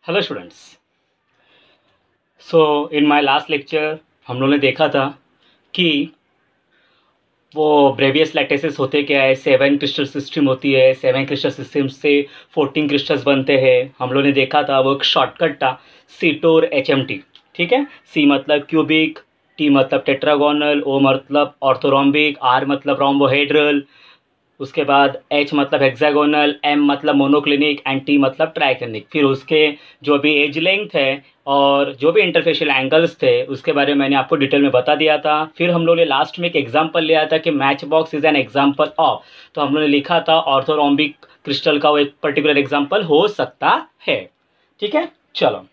Hello students. So in my last lecture हम लोगों ने देखा था कि वो ब्रेवियस लैटिसेस होते क्या है। 7 क्रिस्टल सिस्टम होती है। 7 क्रिस्टल सिस्टम से 14 क्रिस्टल्स बनते हैं। हम लोगों ने देखा था वो एक शॉर्टकट था सीटोर HMT। ठीक है। सी मतलब क्यूबिक, टी मतलब टेट्रागोनल, ओ मतलब ऑर्थोरोम्बिक, आर मतलब रोम्बोहेड्रल, उसके बाद H मतलब हेक्सागोनल, M मतलब मोनोक्लिनिक एंड T मतलब ट्राइक्लिनिक। फिर उसके जो भी एज लेंथ है और जो भी इंटरफेशियल एंगल्स थे उसके बारे में मैंने आपको डिटेल में बता दिया था। फिर हम लोगों ने लास्ट में एक एग्जांपल लिया था कि match box is an example of, तो हम लोगों ने लिखा था ऑर्थोरोम्बिक क्रिस्टल का वो एक पर्टिकुलर एग्जांपल हो सकता है। ठीक है, चलो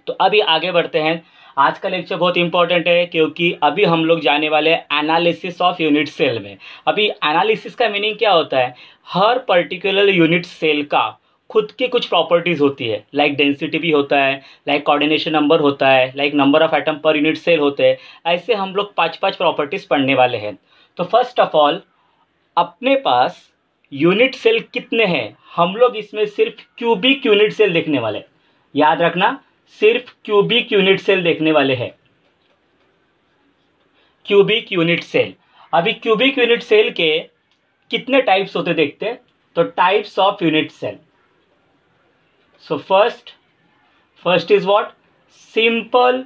तो अभी आगे बढ़ते हैं। आज का लेक्चर बहुत इंपॉर्टेंट है क्योंकि अभी हम लोग जाने वाले एनालिसिस ऑफ यूनिट सेल में। अभी एनालिसिस का मीनिंग क्या होता है, हर पर्टिकुलर यूनिट सेल का खुद की कुछ प्रॉपर्टीज़ होती है। लाइक डेंसिटी भी होता है, लाइक कोऑर्डिनेशन नंबर होता है, like number of atom per unit cell होते हैं। ऐसे हम लोग 5 प्रॉपर्टीज़ पढ़ने वाले हैं। तो फर्स्ट ऑफ ऑल, अपने पास यूनिट सेल कितने हैं, हम लोग इसमें सिर्फ क्यूबिक यूनिट सेल देखने वाले। याद रखना, सिर्फ क्यूबिक यूनिट सेल देखने वाले हैं। Cubic unit cell. अभी क्यूबिक यूनिट सेल के कितने टाइप्स होते देखते हैं। तो types of unit cell. So first is what, simple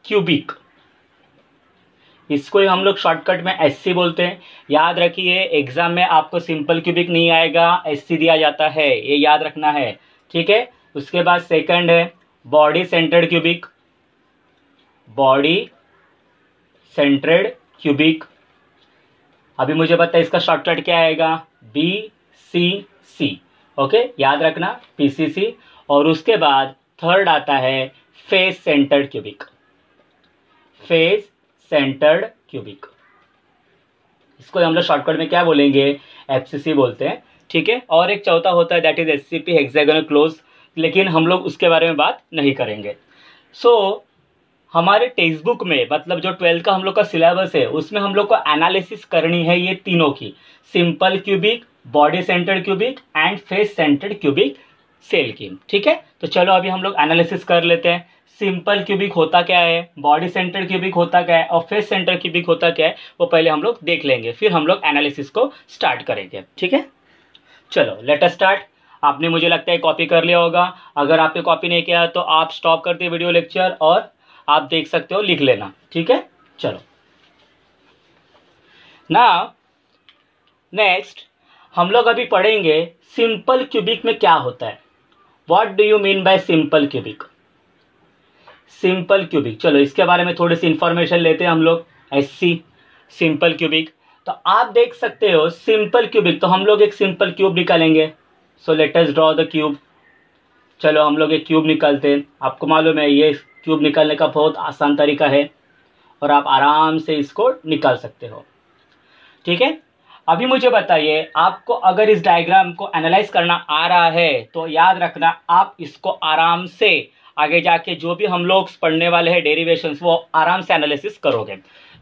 cubic. इसको हम लोग शॉर्टकट में SC बोलते हैं। याद रखिए, एग्जाम में आपको सिंपल क्यूबिक नहीं आएगा, SC दिया जाता है, ये याद रखना है। ठीक है। उसके बाद सेकंड है body centred cubic. Body centred cubic. अभी मुझे पता है इसका शॉर्टकट क्या आएगा, BCC। ओके, याद रखना PCC। और उसके बाद थर्ड आता है face centred cubic. Face centred cubic, इसको हम लोग शॉर्टकट में क्या बोलेंगे, FCC बोलते हैं। ठीक है। और एक चौथा होता है that is SCP, hexagonal close, लेकिन हम लोग उसके बारे में बात नहीं करेंगे। सो हमारे टेक्स्ट बुक में, मतलब जो 12th का हम लोग का सिलेबस है, उसमें हम लोग को एनालिसिस करनी है ये तीनों की, simple cubic, body centred cubic and face centred cubic cell की। ठीक है। तो चलो अभी हम लोग एनालिसिस कर लेते हैं। सिंपल क्यूबिक होता क्या है, बॉडी सेंटर्ड क्यूबिक होता क्या है और फेस सेंटर्ड क्यूबिक होता क्या है, वो पहले हम लोग देख लेंगे, फिर हम लोग एनालिसिस को स्टार्ट करेंगे। ठीक है, चलो लेट अस स्टार्ट। आपने मुझे लगता है कॉपी कर लिया होगा। अगर आपने कॉपी नहीं किया तो आप स्टॉप कर दिए वीडियो लेक्चर और आप देख सकते हो, लिख लेना। ठीक है, चलो ना नेक्स्ट हम लोग अभी पढ़ेंगे सिंपल क्यूबिक में क्या होता है। What do you mean by simple cubic. Simple cubic, चलो इसके बारे में थोड़ी सी इंफॉर्मेशन लेते हैं हम लोग। SC सिंपल क्यूबिक, तो आप देख सकते हो सिंपल क्यूबिक, तो हम लोग एक सिंपल क्यूब निकालेंगे। So let us draw the cube. चलो हम लोग एक क्यूब निकालते हैं। आपको मालूम है ये क्यूब निकालने का बहुत आसान तरीका है और आप आराम से इसको निकाल सकते हो। ठीक है। अभी मुझे बताइए, आपको अगर इस डायग्राम को एनालाइज करना आ रहा है तो याद रखना, आप इसको आराम से आगे जाके जो भी हम लोग पढ़ने वाले हैं डेरिवेशंस, वो आराम से एनालिसिस करोगे।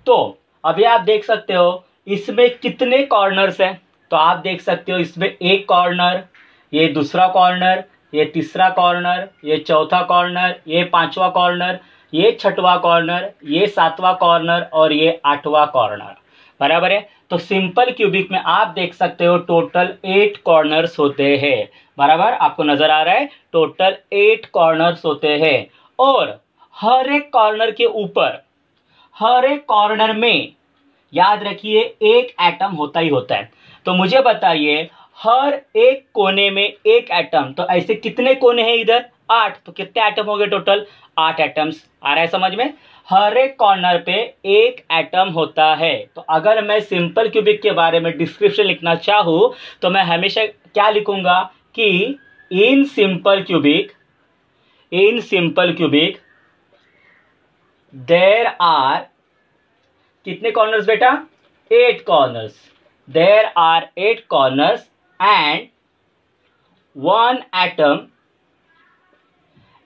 तो अभी आप देख सकते हो इसमें कितने कॉर्नर्स हैं। तो आप देख सकते हो इसमें एक कॉर्नर, ये दूसरा कॉर्नर, ये तीसरा कॉर्नर, ये चौथा कॉर्नर, ये पांचवा कॉर्नर, ये छठवां कॉर्नर, ये सातवां कॉर्नर और ये आठवां कॉर्नर। बराबर है। तो सिंपल क्यूबिक में आप देख सकते हो टोटल 8 कॉर्नर्स होते हैं। बराबर, आपको नजर आ रहा है, टोटल 8 कॉर्नर्स होते हैं। और हर एक कॉर्नर के ऊपर, हर एक कॉर्नर में याद रखिए एक एटम होता ही होता है। तो मुझे बताइए, हर एक कोने में एक एटम, तो ऐसे कितने कोने हैं इधर, 8, तो कितने एटम हो गए टोटल, 8 एटम्स। आ रहा है समझ में। हर एक कॉर्नर पे एक एटम होता है। तो अगर मैं सिंपल क्यूबिक के बारे में डिस्क्रिप्शन लिखना चाहूँ तो मैं हमेशा क्या लिखूंगा कि in simple cubic there are, कितने कॉर्नर्स बेटा, 8 corners. There are 8 corners and 1 atom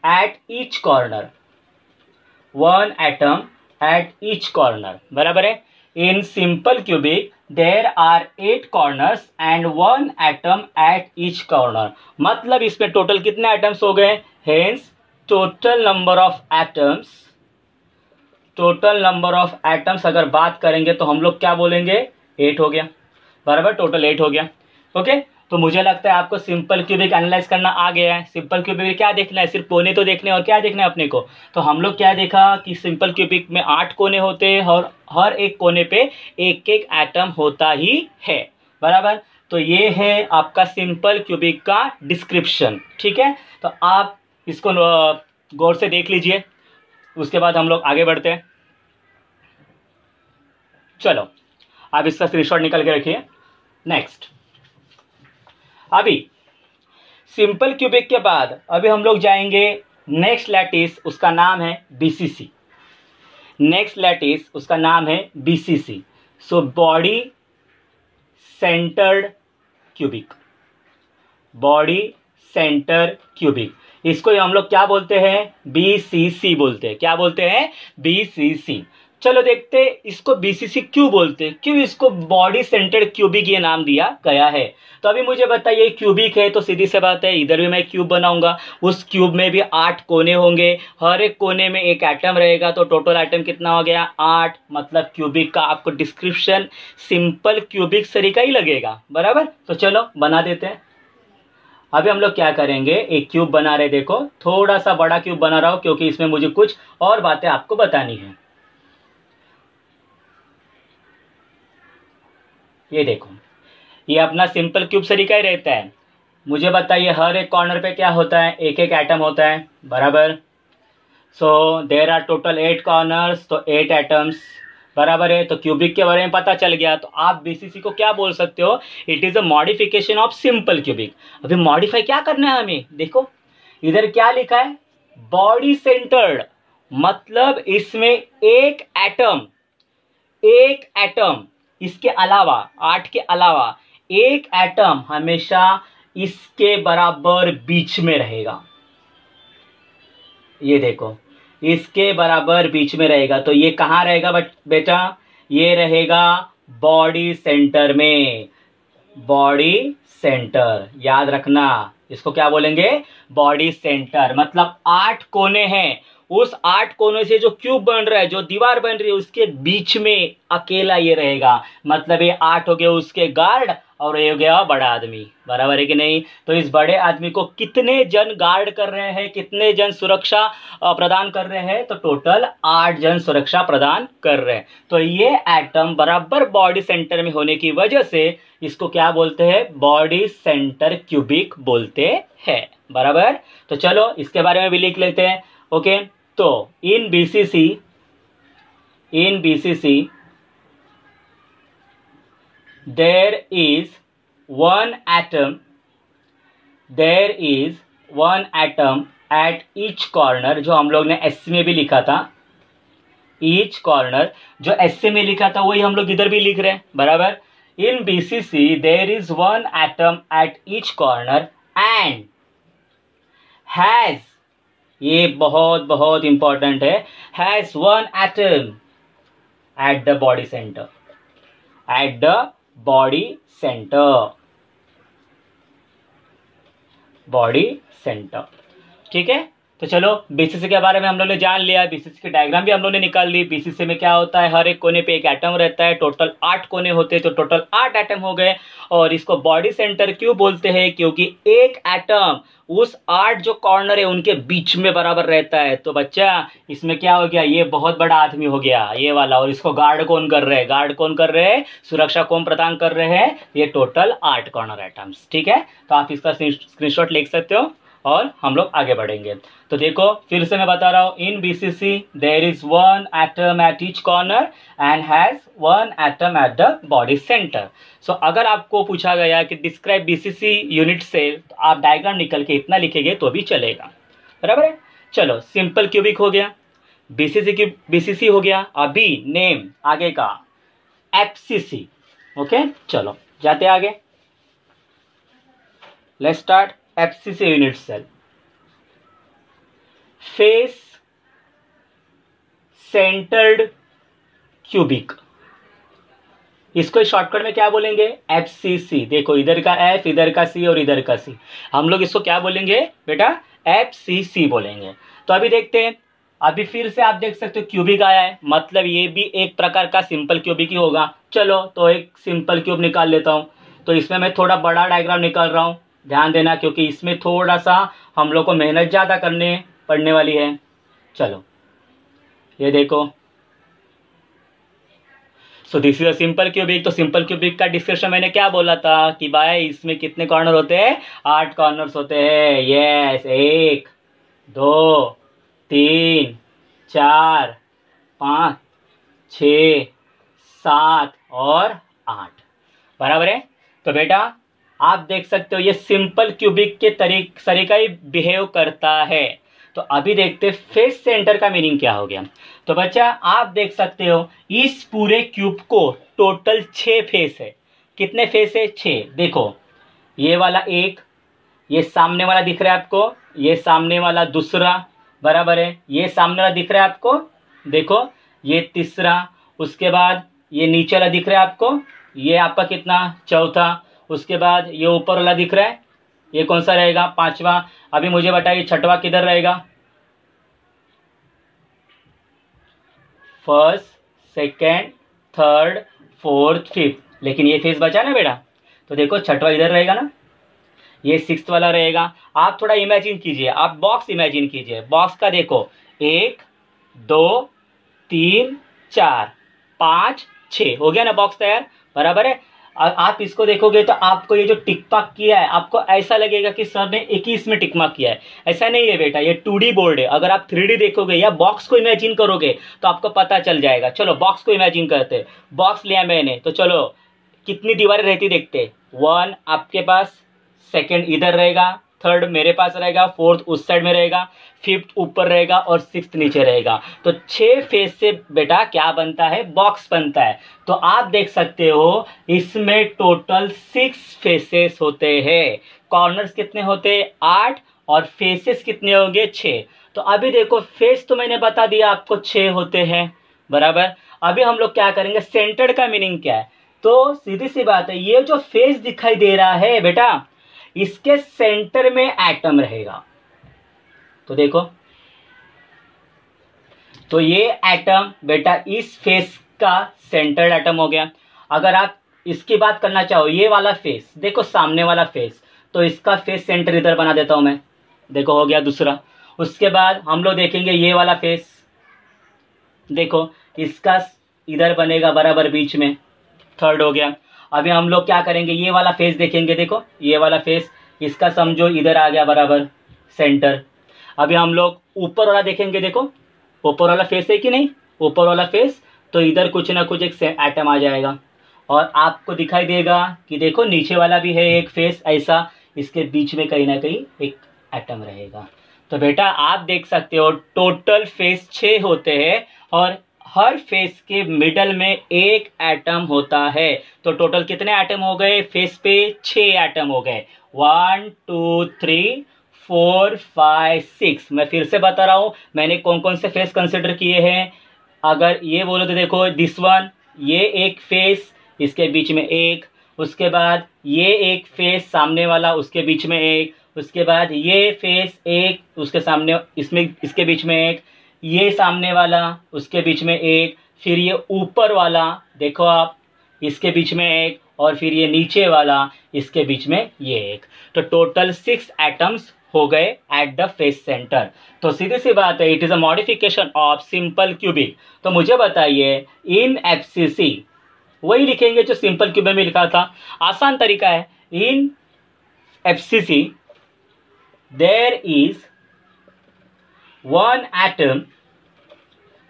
at each corner. 1 atom at each corner. बराबर है। In simple cubic there are 8 corners and 1 atom at each corner. मतलब इसमें टोटल कितने atoms हो गए? Hence total number of atoms, total number of atoms अगर बात करेंगे तो हम लोग क्या बोलेंगे? 8 हो गया, बराबर, टोटल 8 हो गया। ओके, तो मुझे लगता है आपको सिंपल क्यूबिक एनालाइज करना आ गया है। सिंपल क्यूबिक में क्या देखना है? सिर्फ कोने तो देखने और क्या देखना है अपने को? तो हम लोग क्या देखा कि सिंपल क्यूबिक में 8 कोने होते हैं और हर एक कोने पे एक एक एटम होता ही है, बराबर। तो ये है आपका सिंपल क्यूबिक का डिस्क्रिप्शन, ठीक है। तो आप इसको गौर से देख लीजिए, उसके बाद हम लोग आगे बढ़ते हैं। चलो, आप इसका स्क्रीनशॉट निकल के रखिए। नेक्स्ट, अभी सिंपल क्यूबिक के बाद अभी हम लोग जाएंगे नेक्स्ट लैटिस, उसका नाम है बीसीसी। नेक्स्ट लैटिस उसका नाम है BCC, so body centred cubic, body centre cubic. इसको हम लोग क्या बोलते हैं? बीसीसी बोलते हैं। क्या बोलते हैं? बीसीसी। चलो देखते हैं इसको बीसीसी क्यों बोलते हैं, क्यों इसको बॉडी सेंटर्ड क्यूबिक ये नाम दिया गया है। तो अभी मुझे बताइए, क्यूबिक है तो सीधी सी बात है इधर भी मैं क्यूब बनाऊंगा, उस क्यूब में भी 8 कोने होंगे, हर एक कोने में एक एटम रहेगा, तो टोटल एटम कितना हो गया? 8। मतलब क्यूबिक का आपको डिस्क्रिप्शन सिंपल क्यूबिक तरीका ही लगेगा, बराबर। तो चलो बना देते हैं। अभी हम लोग क्या करेंगे, एक क्यूब बना रहे, देखो थोड़ा सा बड़ा क्यूब बना रहा हूं क्योंकि इसमें मुझे कुछ और बातें आपको बतानी है। ये देखो, ये अपना सिंपल क्यूब तरीका ही रहता है। मुझे बताइए हर एक कॉर्नर पे क्या होता है? एक एक एटम होता है, बराबर। So there are total 8 corners, तो 8 एटम्स, बराबर है। तो क्यूबिक के बारे में पता चल गया, तो आप बीसीसी को क्या बोल सकते हो? It is a modification of simple cubic. अभी मॉडिफाई क्या करना है हमें? देखो इधर क्या लिखा है? बॉडी सेंटर्ड, मतलब इसमें एक एटम, एक एटम, इसके अलावा 8 के अलावा एक एटम हमेशा इसके बराबर बीच में रहेगा। ये देखो, इसके बराबर बीच में रहेगा। तो ये कहाँ रहेगा बेटा? ये रहेगा बॉडी सेंटर में। बॉडी सेंटर, याद रखना, इसको क्या बोलेंगे? Body centre. मतलब 8 कोने हैं, उस 8 कोने से जो क्यूब बन रहा है, जो दीवार बन रही है, उसके बीच में अकेला ये रहेगा। मतलब ये 8 हो गए उसके गार्ड और ये हो गया बड़ा आदमी, बराबर है कि नहीं? तो इस बड़े आदमी को कितने जन गार्ड कर रहे हैं, कितने जन सुरक्षा प्रदान कर रहे हैं? तो टोटल 8 जन सुरक्षा प्रदान कर रहे हैं। तो ये एटम बराबर बॉडी सेंटर में होने की वजह से इसको क्या बोलते हैं? बॉडी सेंटर क्यूबिक बोलते हैं, बराबर। तो चलो इसके बारे में भी लिख लेते हैं। ओके, तो इन BCC there is one atom at each corner, जो हम लोग ने एस में भी लिखा था, ईच कॉर्नर, जो एस में लिखा था वही हम लोग इधर भी लिख रहे हैं, बराबर। In BCC there is one atom at each corner and has, ये बहुत बहुत इंपॉर्टेंट है, has one atom at the body centre, at the body centre, body centre, ठीक है। तो चलो बीसीसी के बारे में हम लोग ने जान लिया, बीसीसी की डायग्राम भी हम लोग ने निकाल ली। बीसीसी में क्या होता है? हर एक कोने पे एक एटम रहता है, टोटल 8 कोने होते हैं, तो टोटल 8 एटम हो गए। और इसको बॉडी सेंटर क्यों बोलते हैं? क्योंकि एक एटम उस 8 जो कॉर्नर है उनके बीच में बराबर रहता है। तो बच्चा इसमें क्या हो गया? ये बहुत बड़ा आदमी हो गया, ये वाला। और इसको गार्ड कौन कर रहे हैं? गार्ड कौन कर रहे हैं? सुरक्षा कौन प्रदान कर रहे हैं? ये टोटल 8 कॉर्नर एटम्स, ठीक है। तो आप इसका स्क्रीनशॉट लिख सकते हो और हम लोग आगे बढ़ेंगे। तो देखो फिर से मैं बता रहा हूँ, in BCC there is one atom at each corner and has one atom at the body centre. So अगर आपको पूछा गया कि डिस्क्राइब बीसीसी यूनिट से, तो आप डायग्राम निकल के इतना लिखेंगे तो भी चलेगा, बराबर है। चलो सिंपल क्यूबिक हो गया, बीसीसी हो गया। अभी नेम आगे का एफसीसी। ओके, चलो जाते आगे। Let's start. FCC unit cell, face centred cubic, इसको शॉर्टकट में क्या बोलेंगे, FCC। देखो इधर का F, इधर का C और इधर का C, हम लोग इसको क्या बोलेंगे बेटा, FCC बोलेंगे। तो अभी देखते हैं, अभी फिर से आप देख सकते हो क्यूबिक आया है, मतलब ये भी एक प्रकार का सिंपल क्यूबिक ही होगा। चलो तो एक सिंपल क्यूब निकाल लेता हूँ। तो इसमें मैं थोड़ा बड़ा डायग्राम निकाल रहा हूँ, ध्यान देना, क्योंकि इसमें थोड़ा सा हम लोग को मेहनत ज़्यादा करने पड़ने वाली है। चलो ये देखो, so this is a simple cubic. तो सिंपल क्यूबिक का डिस्कशन मैंने क्या बोला था कि भाई इसमें कितने कॉर्नर होते हैं, 8 कॉर्नर्स होते हैं। यस, 1 2 3 4 5 6 7 और 8, बराबर है। तो बेटा आप देख सकते हो ये सिंपल क्यूबिक के तरीका ही बिहेव करता है। तो अभी देखते हैं फेस सेंटर का मीनिंग क्या हो गया। तो बच्चा आप देख सकते हो इस पूरे क्यूब को टोटल 6 फेस है। कितने फेस है, 6। देखो ये वाला एक, ये सामने वाला दिख रहा है आपको, ये सामने वाला दूसरा, बराबर है। ये सामने वाला दिख रहा है आपको, देखो ये तीसरा। उसके बाद ये नीचे वाला दिख रहा है आपको, ये आपका कितना, चौथा। उसके बाद ये ऊपर वाला दिख रहा है, ये कौन सा रहेगा, 5वां। अभी मुझे बताइए छठवां किधर रहेगा, first, second, third, fourth, fifth. लेकिन ये फेस बचा ना बेटा, तो देखो छठवां इधर रहेगा ना, ये 6th वाला रहेगा। आप थोड़ा इमेजिन कीजिए, आप बॉक्स इमेजिन कीजिए। बॉक्स का देखो 1 2 3 4 5 6, हो गया ना बॉक्स तैयार, बराबर है। आप इसको देखोगे तो आपको ये जो टिक मार्क किया है, आपको ऐसा लगेगा कि सर ने एक ही इसमें टिक मार्क किया है। ऐसा नहीं है बेटा, ये 2D बोर्ड है। अगर आप 3D देखोगे या बॉक्स को इमेजिन करोगे तो आपको पता चल जाएगा। चलो बॉक्स को इमेजिन करते, बॉक्स लिया मैंने, तो चलो कितनी दीवारें रहती देखते, 1 आपके पास, सेकंड इधर रहेगा, थर्ड मेरे पास रहेगा, फोर्थ उस साइड में रहेगा, फिफ्थ ऊपर रहेगा और 6th नीचे रहेगा। तो 6 फेस से बेटा क्या बनता है, बॉक्स बनता है। तो आप देख सकते हो इसमें टोटल 6 फेसेस होते हैं। कॉर्नर्स कितने होते हैं, 8, और फेसेस कितने होंगे, 6। तो अभी देखो फेस तो मैंने बता दिया आपको 6 होते हैं, बराबर। अभी हम लोग क्या करेंगे, सेंटर्ड का मीनिंग क्या है। तो सीधी सी बात है, ये जो फेस दिखाई दे रहा है बेटा, इसके सेंटर में एटम रहेगा। तो देखो, तो ये एटम बेटा इस फेस का सेंटर्ड एटम हो गया। अगर आप इसकी बात करना चाहो, ये वाला फेस देखो, सामने वाला फेस, तो इसका फेस सेंटर इधर बना देता हूं मैं, देखो हो गया दूसरा। उसके बाद हम लोग देखेंगे ये वाला फेस, देखो इसका इधर बनेगा बराबर बीच में, थर्ड हो गया। अभी हम लोग क्या करेंगे, ये वाला फेस देखेंगे, देखो ये वाला फेस, इसका समझो इधर आ गया बराबर सेंटर। अभी हम लोग ऊपर वाला देखेंगे, देखो ऊपर वाला फेस है कि नहीं, ऊपर वाला फेस, तो इधर कुछ ना कुछ एक एटम आ जाएगा। और आपको दिखाई देगा कि देखो नीचे वाला भी है एक फेस ऐसा, इसके बीच में कहीं ना कहीं एक एटम रहेगा। तो बेटा आप देख सकते हो टोटल फेस 6 होते हैं, और हर फेस के मिडल में एक एटम होता है। तो टोटल कितने एटम हो गए फेस पे, 6 एटम हो गए। 1 2 3 4 5 6। मैं फिर से बता रहा हूं मैंने कौन कौन से फेस कंसिडर किए हैं। अगर ये बोलो तो देखो दिस वन, ये एक फेस, इसके बीच में एक। उसके बाद ये एक फेस सामने वाला, उसके बीच में एक। उसके बाद ये फेस एक, उसके सामने, इसमें इसके बीच में एक। ये सामने वाला, उसके बीच में एक। फिर ये ऊपर वाला देखो आप, इसके बीच में एक। और फिर ये नीचे वाला, इसके बीच में ये एक। तो टोटल 6 एटम्स हो गए एट द फेस सेंटर। तो सीधी सी बात है, it is a modification of simple cubic. तो मुझे बताइए इन FCC, वही लिखेंगे जो सिंपल क्यूबिक में लिखा था, आसान तरीका है। In FCC there is one atom,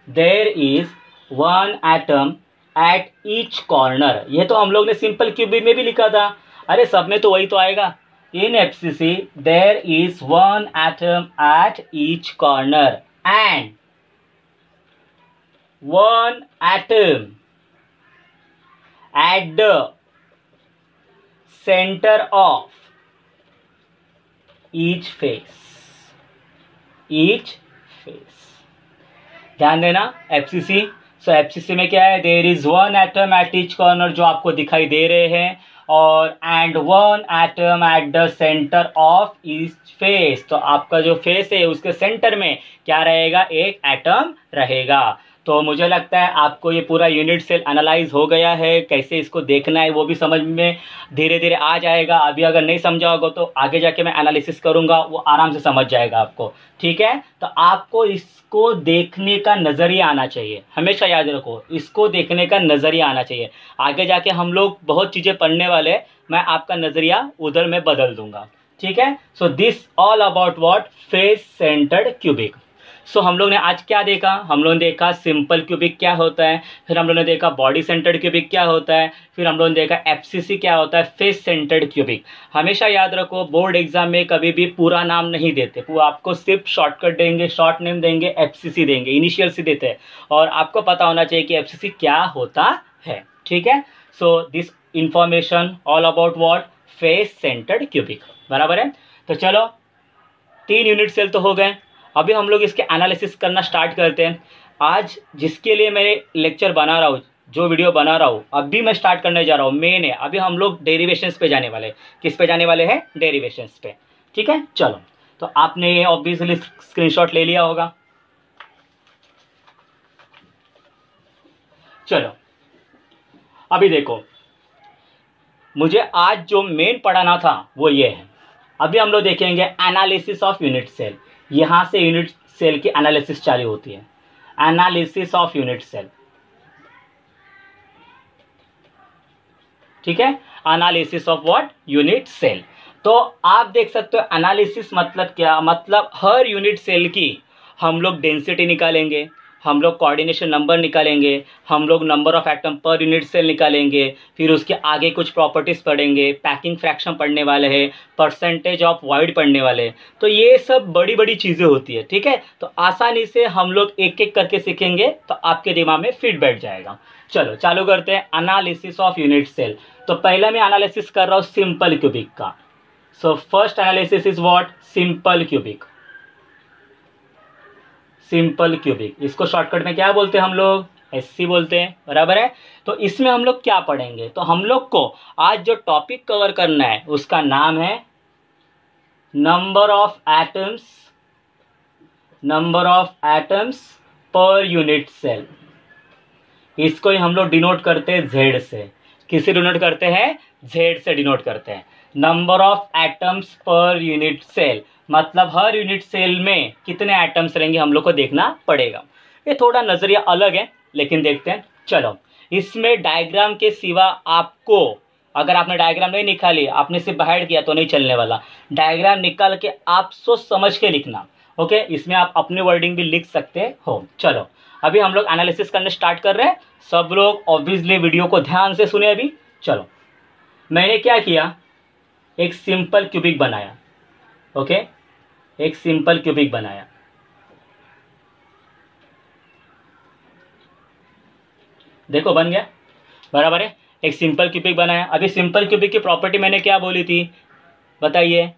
there is one atom at each corner. ये तो हम लोग ने सिंपल क्यूबिक में भी लिखा था, अरे सब में तो वही तो आएगा। In FCC there is one atom at each corner and one atom at the centre of each face, each face. ध्यान देना, FCC सो एफसीसी में क्या है, there is one atom at each corner जो आपको दिखाई दे रहे हैं, और and one atom at the centre of each face. तो आपका जो फेस है उसके सेंटर में क्या रहेगा, एक एटम रहेगा। तो मुझे लगता है आपको ये पूरा यूनिट सेल एनालाइज हो गया है, कैसे इसको देखना है वो भी समझ में धीरे धीरे आ जाएगा। अभी अगर नहीं समझा होगा तो आगे जाके मैं एनालिसिस करूँगा, वो आराम से समझ जाएगा आपको, ठीक है। तो आपको इसको देखने का नज़रिया आना चाहिए, हमेशा याद रखो, इसको देखने का नज़रिया आना चाहिए। आगे जाके हम लोग बहुत चीज़ें पढ़ने वाले, मैं आपका नज़रिया उधर में बदल दूंगा, ठीक है। So this all about what, face centred cubic. So हम लोग ने आज क्या देखा, हम लोग ने देखा सिंपल क्यूबिक क्या होता है, फिर हम लोग ने देखा बॉडी सेंटर्ड क्यूबिक क्या होता है, फिर हम लोग ने देखा एफसीसी क्या होता है, फेस सेंटर्ड क्यूबिक। हमेशा याद रखो, बोर्ड एग्जाम में कभी भी पूरा नाम नहीं देते, वो आपको सिर्फ शॉर्टकट देंगे, शॉर्ट नेम देंगे, एफसीसी देंगे, इनिशियल से देते हैं, और आपको पता होना चाहिए कि एफसीसी क्या होता है, ठीक है। So this information all about what, face centred cubic, बराबर है। तो चलो 3 यूनिट सेल तो हो गए, अभी हम लोग इसके एनालिसिस करना स्टार्ट करते हैं। आज जिसके लिए मैं लेक्चर बना रहा हूँ, जो वीडियो बना रहा हूँ, अभी मैं स्टार्ट करने जा रहा हूँ, मेन है। अभी हम लोग डेरिवेशंस पे जाने वाले हैं। किस पे जाने वाले हैं, डेरिवेशंस पे, ठीक है। चलो, तो आपने ये ऑब्वियसली स्क्रीनशॉट ले लिया होगा। चलो अभी देखो, मुझे आज जो मेन पढ़ाना था वो ये है। अभी हम लोग देखेंगे एनालिसिस ऑफ यूनिट सेल। यहाँ से यूनिट सेल की एनालिसिस चालू होती है, एनालिसिस ऑफ यूनिट सेल, ठीक है। Analysis of what, unit cell. तो आप देख सकते हो एनालिसिस मतलब क्या, मतलब हर यूनिट सेल की हम लोग डेंसिटी निकालेंगे, हम लोग कोऑर्डिनेशन नंबर निकालेंगे, हम लोग number of atom per unit cell निकालेंगे, फिर उसके आगे कुछ प्रॉपर्टीज़ पढ़ेंगे, पैकिंग फ्रैक्शन पढ़ने वाले हैं, परसेंटेज ऑफ वॉइड पढ़ने वाले हैं। तो ये सब बड़ी बड़ी चीज़ें होती है, ठीक है। तो आसानी से हम लोग एक एक करके सीखेंगे तो आपके दिमाग में फिट बैठ जाएगा। चलो चालू करते हैं एनालिसिस ऑफ यूनिट सेल। तो पहले मैं एनालिसिस कर रहा हूँ सिंपल क्यूबिक का। So first analysis is what, simple cubic. Simple cubic, इसको शॉर्टकट में क्या बोलते हैं हम लोग, एससी बोलते हैं, बराबर है। तो इसमें हम लोग क्या पढ़ेंगे, तो हम लोग को आज जो टॉपिक कवर करना है उसका नाम है number of atoms, number of atoms per unit cell. इसको ही हम लोग डिनोट करते हैं जेड से। किसे डिनोट करते हैं, जेड से डिनोट करते हैं। Number of atoms per unit cell मतलब हर यूनिट सेल में कितने एटम्स रहेंगे हम लोग को देखना पड़ेगा। ये थोड़ा नज़रिया अलग है लेकिन देखते हैं। चलो, इसमें डायग्राम के सिवा आपको, अगर आपने डायग्राम नहीं निकाली, आपने सिर्फ बाहर किया तो नहीं चलने वाला। डायग्राम निकाल के आप सोच समझ के लिखना, ओके। इसमें आप अपनी वर्डिंग भी लिख सकते हो। चलो अभी हम लोग एनालिसिस करने स्टार्ट कर रहे हैं। सब लोग ऑब्वियसली वीडियो को ध्यान से सुने अभी। चलो, मैंने क्या किया, एक सिंपल क्यूबिक बनाया, ओके। एक सिंपल क्यूबिक बनाया, देखो बन गया, बराबर है। एक सिंपल क्यूबिक बनाया। अभी सिंपल क्यूबिक की प्रॉपर्टी मैंने क्या बोली थी, बताइए।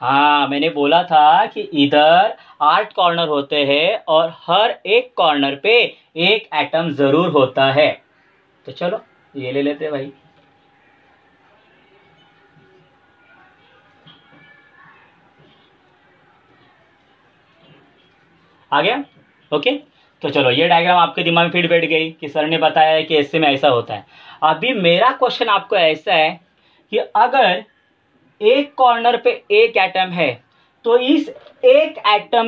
हाँ, मैंने बोला था कि इधर 8 कॉर्नर होते हैं और हर एक कॉर्नर पे एक एटम जरूर होता है। तो चलो ये ले लेते हैं भाई। आ गया, ओके। तो चलो ये डायग्राम आपके दिमाग में फिट बैठ गई कि सर ने बताया है कि ऐसे में ऐसा होता है। अभी मेरा क्वेश्चन आपको ऐसा है कि अगर एक कॉर्नर पे एक एटम है तो इस एक एटम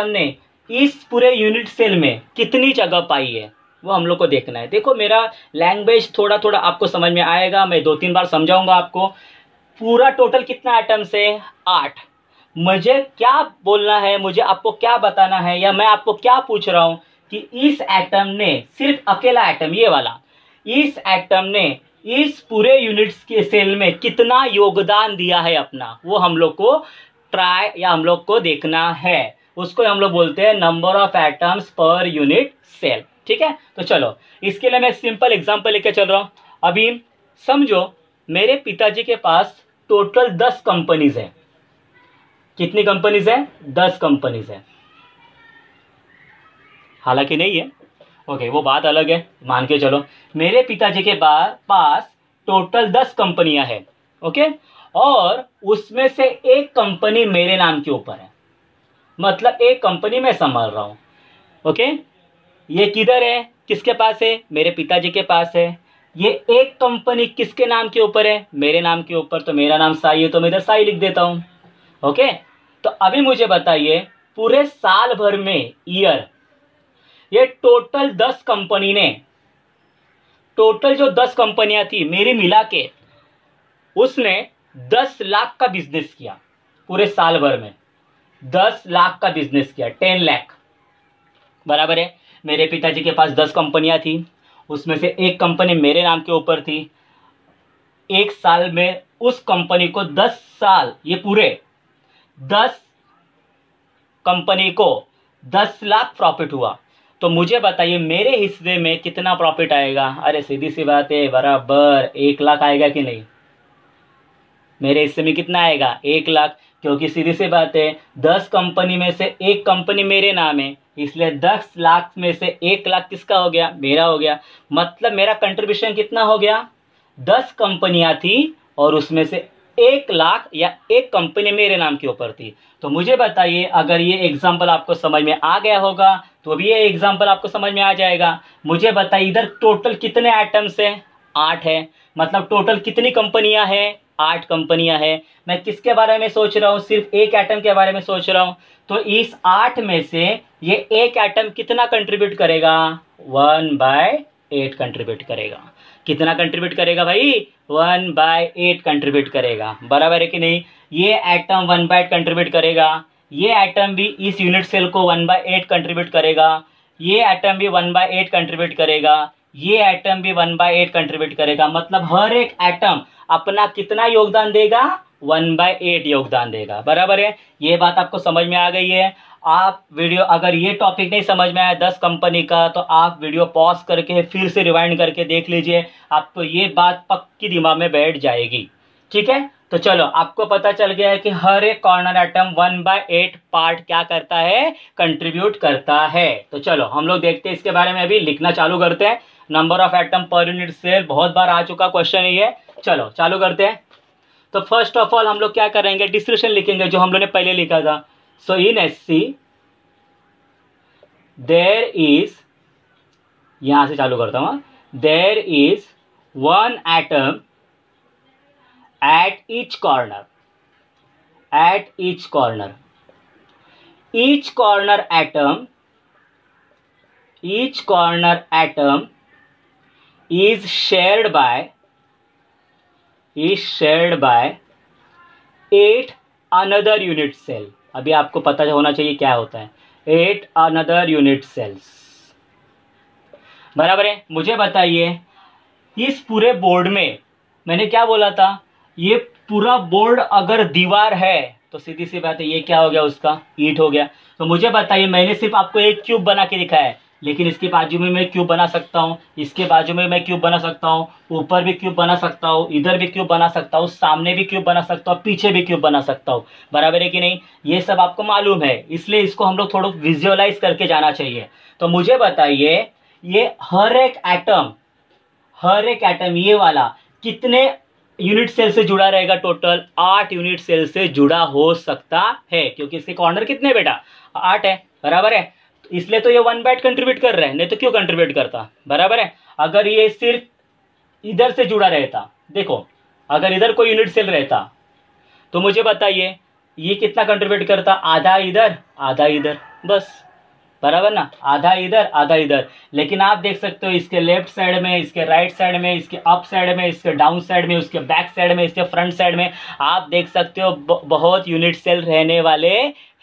ने इस पूरे यूनिट सेल में कितनी जगह पाई है, वो हम लोग को देखना है। देखो मेरा लैंग्वेज थोड़ा थोड़ा आपको समझ में आएगा, मैं 2-3 बार समझाऊंगा आपको। पूरा टोटल कितना एटम्स है, 8। मुझे क्या बोलना है, मुझे आपको क्या बताना है, या मैं आपको क्या पूछ रहा हूं कि इस एटम ने, सिर्फ अकेला एटम ये वाला, इस एटम ने इस पूरे यूनिट्स के सेल में कितना योगदान दिया है अपना, वो हम लोग को ट्राई या हम लोग को देखना है। उसको हम लोग बोलते हैं number of atoms per unit cell, ठीक है। तो चलो इसके लिए मैं सिंपल एग्जांपल लेके चल रहा हूं। अभी समझो मेरे पिताजी के पास टोटल 10 कंपनीज है। कितनी कंपनीज है, 10 कंपनीज है। हालांकि नहीं है, ओके वो बात अलग है, मान के चलो। मेरे पिताजी के पास टोटल 10 कंपनियां हैं, ओके, और उसमें से एक कंपनी मेरे नाम के ऊपर है, मतलब एक कंपनी मैं संभाल रहा हूँ, ओके। ये किधर है, किसके पास है, मेरे पिताजी के पास है। ये एक कंपनी किसके नाम के ऊपर है, मेरे नाम के ऊपर, तो मेरा नाम साई है तो मैं इधर साई लिख देता हूँ, ओके। तो अभी मुझे बताइए पूरे साल भर में, ईयर, ये टोटल 10 कंपनी ने, टोटल जो 10 कंपनियां थी मेरी मिला के, उसने 10 लाख का बिजनेस किया पूरे साल भर में, 10 लाख का बिजनेस किया, 10 लाख, बराबर है। मेरे पिताजी के पास 10 कंपनियां थी, उसमें से एक कंपनी मेरे नाम के ऊपर थी। एक साल में उस कंपनी को 10 साल, ये पूरे 10 कंपनी को 10 लाख प्रॉफिट हुआ। तो मुझे बताइए मेरे हिस्से में कितना प्रॉफिट आएगा। अरे सीधी सी बात है, बराबर 1 लाख आएगा कि नहीं। मेरे हिस्से में कितना आएगा, 1 लाख, क्योंकि सीधी सी बात है 10 कंपनी में से एक कंपनी मेरे नाम है, इसलिए 10 लाख में से 1 लाख किसका हो गया, मेरा हो गया। मतलब मेरा कंट्रीब्यूशन कितना हो गया, 10 कंपनियां थी और उसमें से 1 लाख या एक कंपनी मेरे नाम के ऊपर थी। तो मुझे बताइए अगर ये एग्जाम्पल आपको समझ में आ गया होगा तो भी ये एग्जाम्पल आपको समझ में आ जाएगा। मुझे बताइए इधर टोटल कितने आइटम्स हैं, 8 है, मतलब टोटल कितनी कंपनियां हैं, 8 कंपनियां हैं। मैं किसके बारे में सोच रहा हूँ, सिर्फ एक आइटम के बारे में सोच रहा हूँ। तो इस 8 में से ये एक आइटम कितना कंट्रीब्यूट करेगा, 1/8 कंट्रीब्यूट करेगा। कितना कंट्रीब्यूट करेगा भाई, 1/8 कंट्रीब्यूट करेगा, बराबर है कि नहीं। ये आइटम 1/8 कंट्रीब्यूट करेगा, ये आइटम भी इस यूनिट सेल को 1/8 कंट्रीब्यूट करेगा, ये आइटम भी 1/8 कंट्रीब्यूट करेगा, ये आइटम भी 1/8 कंट्रीब्यूट करेगा। मतलब हर एक आइटम अपना कितना योगदान देगा, 1/8 योगदान देगा, बराबर है। ये बात आपको समझ में आ गई है। आप वीडियो, अगर ये टॉपिक नहीं समझ में आया 10 कंपनी का, तो आप वीडियो पॉज करके फिर से रिवाइंड करके देख लीजिए, आपको ये बात पक्की दिमाग में बैठ जाएगी, ठीक है। तो चलो आपको पता चल गया है कि हर एक कॉर्नर आइटम 1/8 पार्ट क्या करता है, कंट्रीब्यूट करता है। तो चलो हम लोग देखते हैं इसके बारे में, अभी लिखना चालू करते हैं। Number of atom per unit cell, बहुत बार आ चुका क्वेश्चन ये, चलो चालू करते हैं। तो फर्स्ट ऑफ ऑल हम लोग क्या करेंगे, डिस्क्रिप्शन लिखेंगे जो हम लोग ने पहले लिखा था। So in HC there is, यहां से चालू करता हूं, there is 1 atom at each corner, at each corner, each corner atom, each corner atom is shared by 8 another unit cell। अभी आपको पता होना चाहिए क्या होता है 8 another unit cells, बराबर है। मुझे बताइए इस पूरे बोर्ड में, मैंने क्या बोला था, ये पूरा बोर्ड अगर दीवार है तो सीधी सी बात है ये क्या हो गया, उसका ईंट हो गया। तो मुझे बताइए मैंने सिर्फ आपको एक क्यूब बना के दिखाया है, लेकिन इसके बाजू में मैं क्यूब बना सकता हूँ, इसके बाजू में मैं क्यूब बना सकता हूँ, ऊपर भी क्यूब बना सकता हूँ, इधर भी क्यूब बना सकता हूँ, सामने भी क्यूब बना सकता हूँ, पीछे भी क्यूब बना सकता हूँ, बराबर है कि नहीं। ये सब आपको मालूम है, इसलिए इसको हम लोग थोड़ा विजुअलाइज करके जाना चाहिए। तो मुझे बताइए ये हर एक एटम ये वाला कितने यूनिट सेल से जुड़ा रहेगा, टोटल 8 यूनिट सेल से जुड़ा हो सकता है, क्योंकि इसके कॉर्नर कितने बेटा, 8 है, बराबर है। इसलिए तो ये 1/8 कंट्रीब्यूट कर रहा है, नहीं तो क्यों कंट्रीब्यूट करता, बराबर है। अगर ये सिर्फ इधर से जुड़ा रहता, देखो अगर इधर कोई यूनिट सेल रहता तो मुझे बताइए ये कितना कंट्रीब्यूट करता, आधा इधर आधा इधर, बस, बराबर ना, आधा इधर आधा इधर। लेकिन आप देख सकते हो इसके लेफ्ट साइड में, इसके राइट साइड में, इसके अप साइड में, इसके डाउन साइड में, उसके बैक साइड में, इसके फ्रंट साइड में, आप देख सकते हो बहुत यूनिट सेल रहने वाले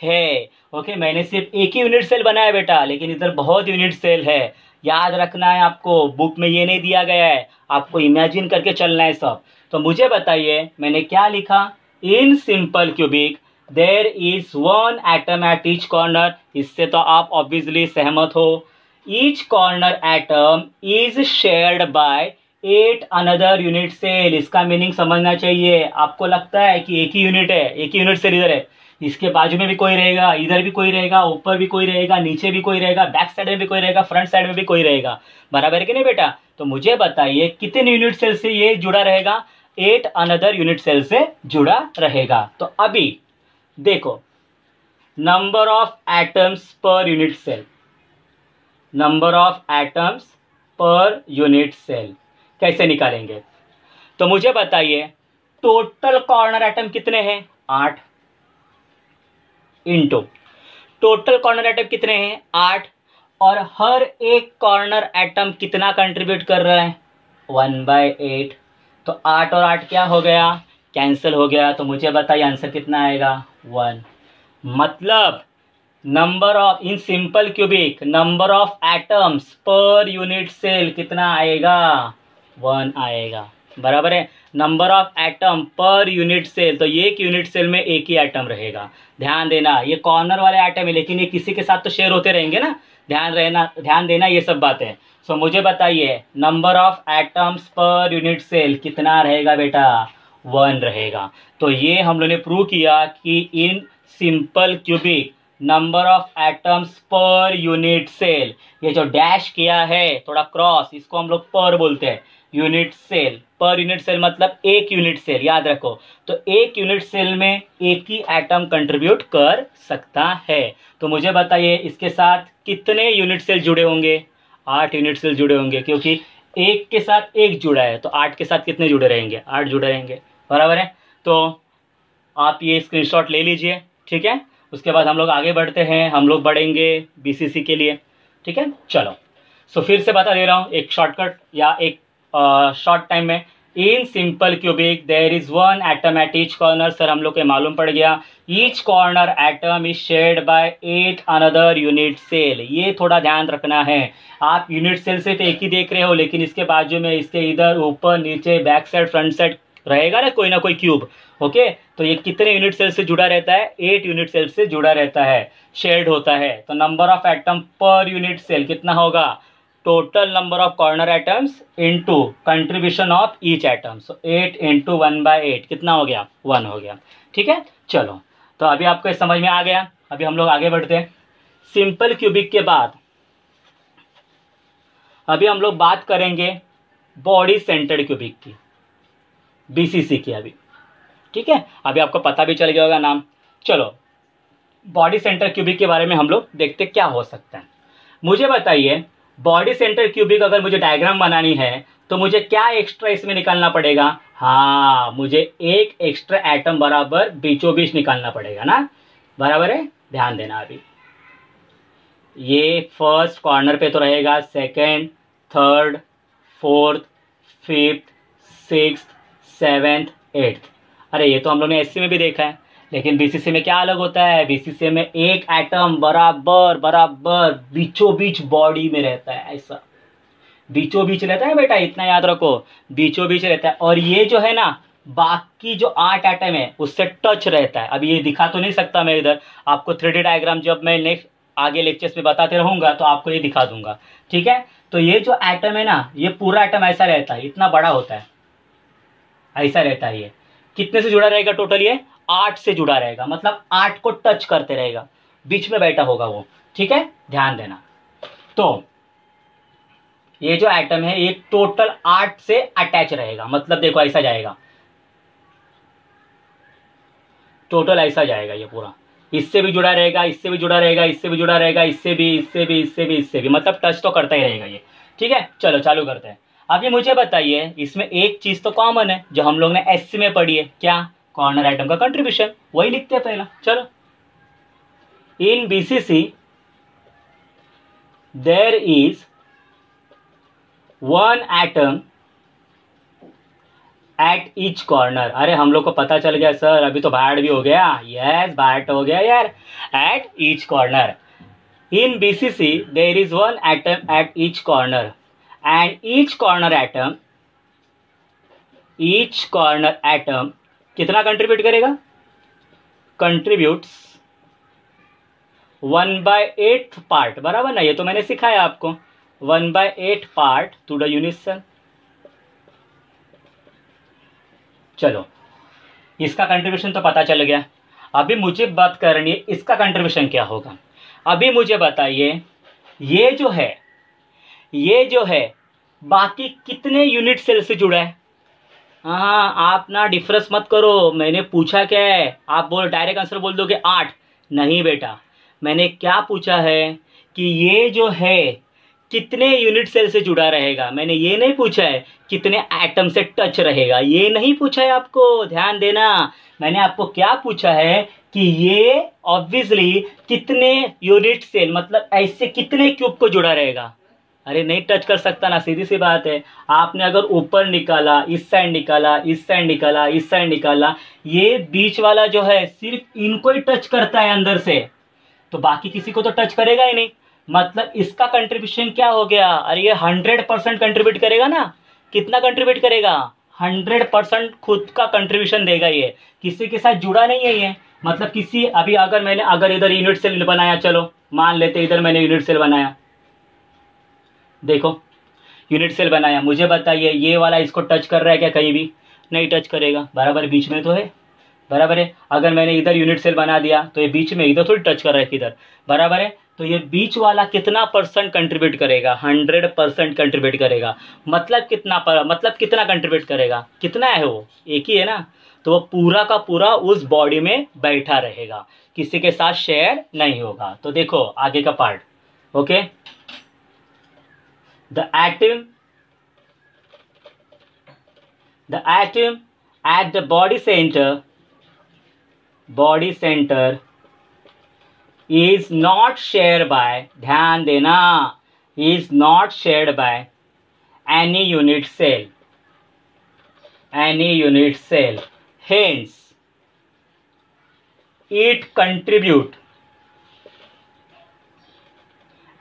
हैं। ओके, मैंने सिर्फ एक ही यूनिट सेल बनाया बेटा, लेकिन इधर बहुत यूनिट सेल है, याद रखना है आपको, बुक में ये नहीं दिया गया है, आपको इमेजिन करके चलना है सब। तो मुझे बताइए मैंने क्या लिखा, in simple cubic there is 1 atom at each corner, इससे तो आप ऑब्वियसली सहमत हो। Each corner atom is shared by 8 another unit cell, इसका मीनिंग समझना चाहिए। आपको लगता है कि एक ही यूनिट है, एक ही यूनिट सेल इधर है, इसके बाजू में भी कोई रहेगा, इधर भी कोई रहेगा, ऊपर भी कोई रहेगा, नीचे भी कोई रहेगा, बैक साइड में भी कोई रहेगा, फ्रंट साइड में भी कोई रहेगा। बराबर है कि नहीं बेटा? तो मुझे बताइए कितने यूनिट सेल से ये जुड़ा रहेगा? 8 अनदर यूनिट सेल से जुड़ा रहेगा। तो अभी देखो, number of atoms per unit cell, number of atoms per unit cell कैसे निकालेंगे? तो मुझे बताइए टोटल कॉर्नर एटम कितने हैं? 8 इंटू टोटल कॉर्नर एटम कितने हैं? 8। और हर एक कॉर्नर एटम कितना कंट्रीब्यूट कर रहा है? 1/8। तो 8 और 8 क्या हो गया? कैंसिल हो गया। तो मुझे बताइए आंसर कितना आएगा? 1। मतलब number of in simple cubic number of atoms per unit cell कितना आएगा? 1 आएगा। बराबर है? Number of atom per unit cell, तो ये एक यूनिट सेल में एक ही एटम रहेगा। ध्यान देना, ये कॉर्नर वाले एटम है लेकिन ये किसी के साथ तो शेयर होते रहेंगे ना। ध्यान देना ये सब बातें। सो मुझे बताइए number of atoms per unit cell कितना रहेगा बेटा? 1 रहेगा। तो ये हम लोगों ने प्रूव किया कि in simple cubic number of atoms per unit cell, ये जो डैश किया है थोड़ा क्रॉस, इसको हम लोग पर बोलते हैं। Unit cell, per unit cell मतलब एक यूनिट सेल, याद रखो। तो एक यूनिट सेल में एक ही एटम कंट्रीब्यूट कर सकता है। तो मुझे बताइए इसके साथ कितने यूनिट सेल जुड़े होंगे? 8 यूनिट सेल जुड़े होंगे, क्योंकि एक के साथ एक जुड़ा है तो 8 के साथ कितने जुड़े रहेंगे? 8 जुड़े रहेंगे। बराबर है? तो आप ये स्क्रीनशॉट ले लीजिए, ठीक है। उसके बाद हम लोग आगे बढ़ते हैं, हम लोग बढ़ेंगे बीसीसी के लिए, ठीक है। चलो, सो फिर से बता दे रहा हूँ एक शॉर्टकट या एक शॉर्ट टाइम में। In simple cubic there is 1 atom at each corner. Sir हम लोग को मालूम पड़ गया, each corner atom is shared by 8 another unit cell. ये थोड़ा ध्यान रखना है। आप यूनिट सेल सिर्फ एक ही देख रहे हो, लेकिन इसके बाजू में, इसके इधर, ऊपर, नीचे, बैक साइड, फ्रंट साइड रहेगा ना कोई क्यूब। ओके, तो ये कितने यूनिट सेल से जुड़ा रहता है? 8 यूनिट सेल से जुड़ा रहता है, शेयर्ड होता है। तो number of atom per unit cell कितना होगा? Total number of corner atoms into contribution of each atom. So 8 into 1/8 कितना हो गया? 1 हो गया, ठीक है। चलो, तो अभी आपको समझ में आ गया। अभी हम लोग आगे बढ़ते हैं। सिंपल क्यूबिक के बाद अभी हम लोग बात करेंगे बॉडी सेंटर्ड क्यूबिक की, बीसीसी की अभी, ठीक है। अभी आपको पता भी चल गया होगा नाम। चलो, बॉडी सेंटर क्यूबिक के बारे में हम लोग देखते क्या हो सकता है। मुझे बताइए बॉडी सेंटर क्यूबिक अगर मुझे डायग्राम बनानी है तो मुझे क्या एक्स्ट्रा इसमें निकालना पड़ेगा? हाँ, मुझे एक एक्स्ट्रा एटम बराबर बीचों बीच निकालना पड़ेगा ना। बराबर है? ध्यान देना। अभी ये फर्स्ट कॉर्नर पे तो रहेगा, second, third, fourth, fifth, sixth, seventh, eighth. अरे ये तो हम लोग ने एससी में भी देखा है, लेकिन बीसीसी में क्या अलग होता है? बीसीसी में एक एटम बराबर बराबर बीचों बीच बॉडी में रहता है। ऐसा बीचों बीच रहता है बेटा, इतना याद रखो, बीचों बीच रहता है। और ये जो है ना, बाकी जो 8 एटम है उससे टच रहता है। अभी ये दिखा तो नहीं सकता मैं इधर आपको 3D डायग्राम, जब मैं नेक्स्ट आगे लेक्चर्स में बताते रहूंगा तो आपको ये दिखा दूंगा, ठीक है। तो ये जो एटम है ना, ये पूरा एटम ऐसा रहता है, इतना बड़ा होता है, ऐसा रहता है। ये कितने से जुड़ा रहेगा? टोटल ये 8 से जुड़ा रहेगा, मतलब 8 को टच करते रहेगा, बीच में बैठा होगा वो, ठीक है। ध्यान देना। तो ये जो एटम है ये टोटल 8 से अटैच रहेगा, मतलब देखो ऐसा जाएगा, टोटल ऐसा जाएगा ये पूरा। इससे भी जुड़ा रहेगा, इससे भी जुड़ा रहेगा, इससे भी जुड़ा रहेगा, इससे भी, इससे भी, इससे भी, इससे भी, मतलब टच तो करता ही रहेगा ये, ठीक है। चलो चालू करते हैं। अभी मुझे बताइए इसमें एक चीज तो कॉमन है जो हम लोग ने एससी में पढ़ी है, क्या? कॉर्नर एटम का कंट्रीब्यूशन, वही लिखते हैं पहला। चलो, in BCC there is 1 atom at each corner. अरे हम लोग को पता चल गया सर, अभी तो बाहर भी हो गया। यस, बाहर हो गया यार। At each corner, in BCC there is 1 atom at each corner and each corner atom कितना कंट्रीब्यूट करेगा? Contributes 1/8 part. बराबर ना, ये तो मैंने सिखाया आपको, 1/8 part to the unit cell. चलो, इसका कंट्रीब्यूशन तो पता चल गया। अभी मुझे बात करनी है इसका कंट्रीब्यूशन क्या होगा। अभी मुझे बताइए ये जो है बाकी कितने यूनिट सेल से जुड़ा है। हाँ, आप ना डिफरेंस मत करो, मैंने पूछा क्या है, आप बोल डायरेक्ट आंसर बोल दोगे 8। नहीं बेटा, मैंने क्या पूछा है कि ये जो है कितने यूनिट सेल से जुड़ा रहेगा। मैंने ये नहीं पूछा है कितने एटम से टच रहेगा, ये नहीं पूछा है आपको, ध्यान देना। मैंने आपको क्या पूछा है कि ये ऑब्वियसली कितने यूनिट सेल मतलब ऐसे कितने क्यूब को जुड़ा रहेगा। अरे नहीं टच कर सकता ना, सीधी सी बात है। आपने अगर ऊपर निकाला, इस साइड निकाला, इस साइड निकाला, इस साइड निकाला, ये बीच वाला जो है सिर्फ इनको ही टच करता है अंदर से, तो बाकी किसी को तो टच करेगा ही नहीं। मतलब इसका कंट्रीब्यूशन क्या हो गया। अरे ये 100% कंट्रीब्यूट करेगा ना। कितना कंट्रीब्यूट करेगा? 100% खुद का कंट्रीब्यूशन देगा ये, किसी के साथ जुड़ा नहीं है ये। मतलब किसी अभी अगर इधर यूनिट सेल बनाया, चलो मान लेते इधर मैंने यूनिट सेल बनाया, देखो यूनिट सेल बनाया, मुझे बताइए ये वाला इसको टच कर रहा है क्या? कहीं भी नहीं टच करेगा, बराबर बीच में तो है, बराबर है। अगर मैंने इधर यूनिट सेल बना दिया तो ये बीच में इधर थोड़ी टच कर रहा है किधर, बराबर है। तो ये बीच वाला कितना परसेंट कंट्रीब्यूट करेगा? 100% कंट्रीब्यूट करेगा। मतलब कितना कंट्रीब्यूट करेगा? कितना है वो? एक ही है ना। तो वो पूरा का पूरा उस बॉडी में बैठा रहेगा, किसी के साथ शेयर नहीं होगा। तो देखो आगे का part, okay. The atom at the body center is not shared by, ध्यान देना, is not shared by any unit cell. Hence, it contribute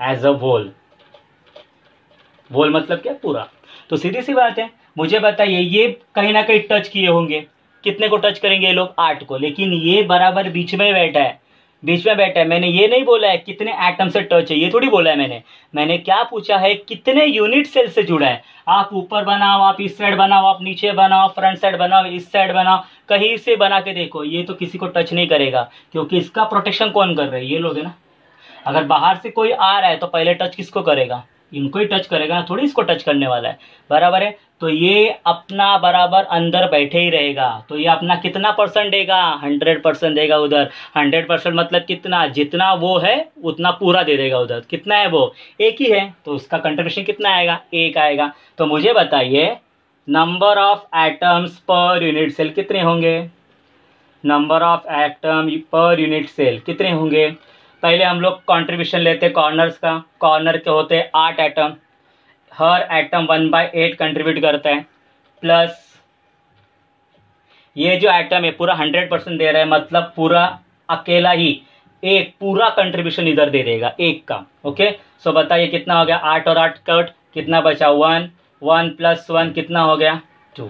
as a whole. वोल मतलब क्या? पूरा। तो सीधी सी बात है, मुझे बताइए ये कहीं ना कहीं टच किए होंगे, कितने को टच करेंगे ये लोग? 8 को। लेकिन ये बराबर बीच में बैठा है, मैंने ये नहीं बोला है कितने एटम से टच है, ये थोड़ी बोला है मैंने क्या पूछा है कितने यूनिट सेल से जुड़ा है। आप ऊपर बनाओ, आप इस साइड बनाओ, आप नीचे बनाओ, फ्रंट साइड बनाओ, इस साइड बनाओ, कहीं से बना के देखो, ये तो किसी को टच नहीं करेगा, क्योंकि इसका प्रोटेक्शन कौन कर रहा है? ये लोग है ना। अगर बाहर से कोई आ रहा है तो पहले टच किसको करेगा? इनको ही टच करेगा ना, थोड़ी इसको टच करने वाला है, बराबर है। तो ये अपना बराबर अंदर बैठे ही रहेगा। तो ये अपना कितना परसेंट देगा? 100% देगा उधर। 100% मतलब कितना? जितना वो है उतना पूरा दे देगा उधर। कितना है वो? एक ही है, तो उसका कंट्रीब्यूशन कितना आएगा? 1 आएगा। तो मुझे बताइए number of atoms per unit cell कितने होंगे? Number of atom per unit cell कितने होंगे? पहले हम लोग कंट्रीब्यूशन लेते हैं कॉर्नर्स का। कॉर्नर के होते हैं 8 एटम, हर एटम 1/8 कंट्रीब्यूट करता है, प्लस ये जो एटम है पूरा 100% दे रहा है, मतलब पूरा अकेला ही एक पूरा कंट्रीब्यूशन इधर दे देगा, एक का। ओके, सो बताइए कितना हो गया? 8 और 8 कट, कितना बचा? 1 1 + 1 कितना हो गया? 2।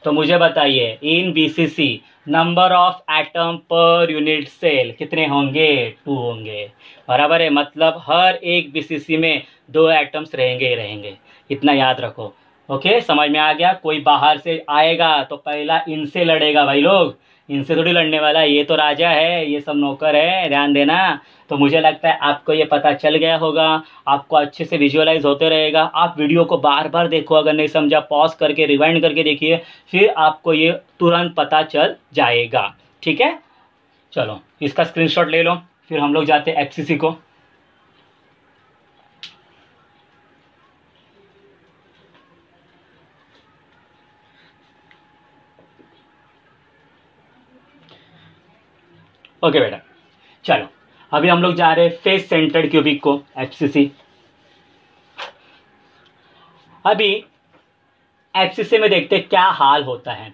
तो मुझे बताइए in BCC number of atom per unit cell कितने होंगे? 2 होंगे, बराबर है। मतलब हर एक BCC में 2 एटम्स रहेंगे ही रहेंगे, इतना याद रखो। ओके, समझ में आ गया? कोई बाहर से आएगा तो पहला इनसे लड़ेगा भाई लोग, इनसे थोड़ी लड़ने वाला है, ये तो राजा है, ये सब नौकर है, ध्यान देना। तो मुझे लगता है आपको ये पता चल गया होगा, आपको अच्छे से विजुअलाइज होते रहेगा। आप वीडियो को बार बार देखो, अगर नहीं समझा पॉज करके रिवाइंड करके देखिए, फिर आपको ये तुरंत पता चल जाएगा। ठीक है, चलो इसका स्क्रीनशॉट ले लो, फिर हम लोग जाते हैं FCC को। ओके बेटा, चलो अभी हम लोग जा रहे हैं फेस सेंटर्ड क्यूबिक को, FCC। अभी FCC में देखते क्या हाल होता है।